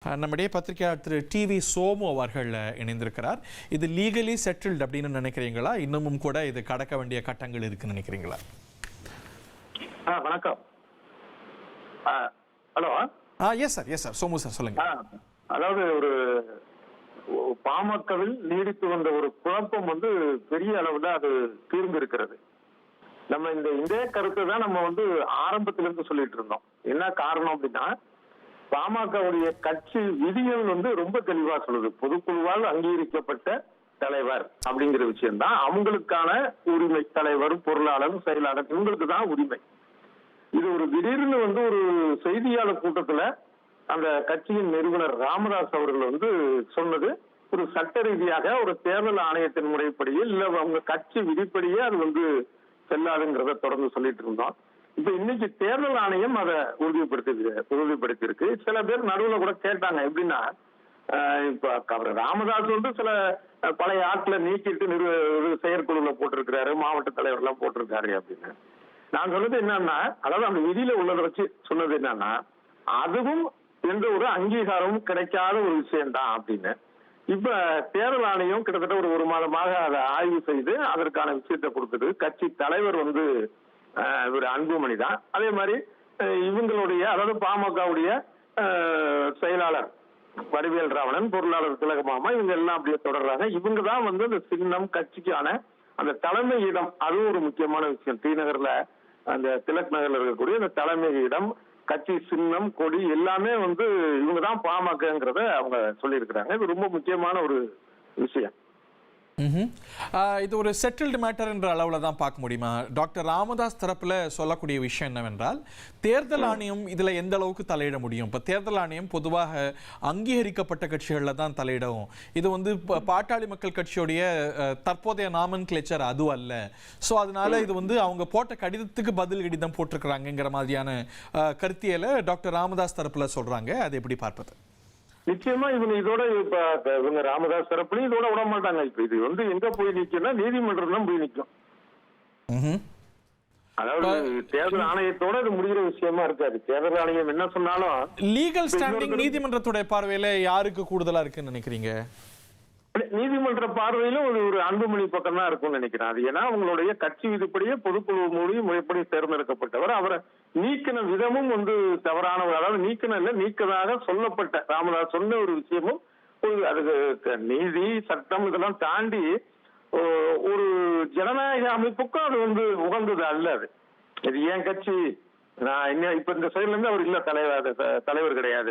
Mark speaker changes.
Speaker 1: நம்முடைய பத்திரிகையாளர் திரு டிவி சோமு அவர்கள் இணைந்திருக்கிறார். இது லீகலி செட்டில்டு அப்படின்னு நினைக்கிறீங்களா? இன்னமும் கூட இது கடக்க வேண்டிய கட்டங்கள் இருக்குன்னு நினைக்கிறீங்களா?
Speaker 2: வணக்கம். Hello.
Speaker 1: Yes sir Somu sir சொல்லுங்க.
Speaker 2: அதாவது ஒரு பாமகவில் நீடித்து வந்த ஒரு குழப்பம் பெரிய அளவுல அது தீர்ந்து இருக்கிறது. நம்ம இதே கருத்தை தான் நம்ம ஆரம்பத்திலிருந்து சொல்லிட்டு இருந்தோம். என்ன காரணம் அப்படின்னா, பாமகவுடைய கட்சி விதிகள் ரொம்ப தெளிவா சொல்லுது. பொதுக்குழுவால் அங்கீகரிக்கப்பட்ட தலைவர் அப்படிங்கிற விஷயம் தான் அவங்களுக்கான உரிமை. தலைவர், பொருளாளர், செயலாளர் இவங்களுக்கு தான் உரிமை. இது ஒரு திடீர்னு ஒரு செய்தியாளர் கூட்டத்துல அந்த கட்சியின் நிறுவனர் ராமதாஸ் அவர்கள் சொன்னது ஒரு சட்ட ரீதியாக ஒரு தேர்தல் ஆணையத்தின் முறைப்படியே இல்ல அவங்க கட்சி விதிப்படியே அது செல்லாதுங்கிறத தொடர்ந்து சொல்லிட்டு இருந்தோம். இப்ப இன்னைக்கு தேர்தல் ஆணையம் அதை உறுதிப்படுத்தி இருக்கு. சில பேர் நடுவுல கூட கேட்டாங்க, எப்படின்னா இப்ப ராமதாஸ் சில பழைய ஆட்களை நீக்கிட்டு செயற்குழுல போட்டிருக்கிறாரு, மாவட்ட தலைவர் எல்லாம் போட்டிருக்காரு அப்படின்னு. நான் சொன்னது என்னன்னா, அதாவது அந்த விதியில உள்ளதை வச்சு சொன்னது என்னன்னா, அதுவும் எந்த ஒரு அங்கீகாரமும் கிடைக்காத ஒரு விஷயம்தான் அப்படின்னு. இப்ப தேர்தல் ஆணையம் கிட்டத்தட்ட ஒரு மாதமாக அதை ஆய்வு செய்து அதற்கான விஷயத்தை கொடுத்தது. கட்சி தலைவர் இவர் அன்புமணி தான். அதே மாதிரி இவங்களுடைய, அதாவது பாமகவுடைய செயலாளர் வடிவேல் ராவணன், பொருளாளர் திலகமாமா, இவங்க எல்லாம் அப்படியே தொடர்றாங்க. இவங்க தான் அந்த சின்னம் கட்சிக்கான அந்த தலைமை இடம். அதுவும் ஒரு முக்கியமான விஷயம். டிநகர்ல அந்த திலக் நகர்ல இருக்கக்கூடிய அந்த தலைமை இடம், கட்சி சின்னம், கொடி எல்லாமே இவங்க தான் பாமகங்கிறத அவங்க சொல்லியிருக்கிறாங்க. இது ரொம்ப முக்கியமான ஒரு விஷயம்.
Speaker 1: இது ஒரு செட்டில்டு மேட்டர் என்ற அளவில் தான் பார்க்க முடியுமா? டாக்டர் ராமதாஸ் தரப்புல சொல்லக்கூடிய விஷயம் என்னவென்றால், தேர்தல் ஆணையம் இதுல எந்த அளவுக்கு தலையிட முடியும்? இப்போ தேர்தல் ஆணையம் பொதுவாக அங்கீகரிக்கப்பட்ட கட்சிகளில் தான் தலையிடும். இது பாட்டாளி மக்கள் கட்சியுடைய தற்போதைய நாமன்கிளேச்சர் அது அல்ல. ஸோ அதனால இது அவங்க போட்ட கடிதத்துக்கு பதில் கடிதம் போட்டிருக்கிறாங்கிற மாதிரியான கருத்தியலை டாக்டர் ராமதாஸ் தரப்புல சொல்றாங்க. அது எப்படி பார்ப்பது?
Speaker 2: நிச்சயமா இதோட இவங்க ராமதாஸ் தரப்புலையும் இதோட விட மாட்டாங்க. இப்ப இது எங்க போய் நிக்கும்னா, நீதிமன்றம் தான் போய் நிற்கும். அதாவது தேர்தல் ஆணையத்தோட இது முடிகிற விஷயமா இருக்காது. தேர்தல் ஆணையம் என்ன சொன்னாலும்
Speaker 1: லீகல் ஸ்டாண்டிங் நீதிமன்றத்துடைய பார்வையில யாருக்கு கூடுதலா இருக்குன்னு நினைக்கிறீங்க?
Speaker 2: நீதிமன்ற பார்வையிலும் ஒரு அன்புமணி பக்கம் தான் இருக்கும்னு நினைக்கிறேன். அது ஏன்னா அவங்களுடைய கட்சி விதிப்படியே பொதுக்குழு மூலியம் முறைப்படி தேர்ந்தெடுக்கப்பட்டவர். அவரை நீக்கின விதமும் தவறானவர். அதாவது நீக்கதாக சொல்லப்பட்ட ராமதாஸ் சொன்ன ஒரு விஷயமும் அதுக்கு நீதி சட்டம் இதெல்லாம் தாண்டி ஒரு ஜனநாயக அமைப்புக்கும் அது உகந்தது அல்ல. அது இது ஏன் கட்சி, நான் இப்ப இந்த சைட்ல இருந்து அவர் இல்ல தலைவர் கிடையாது.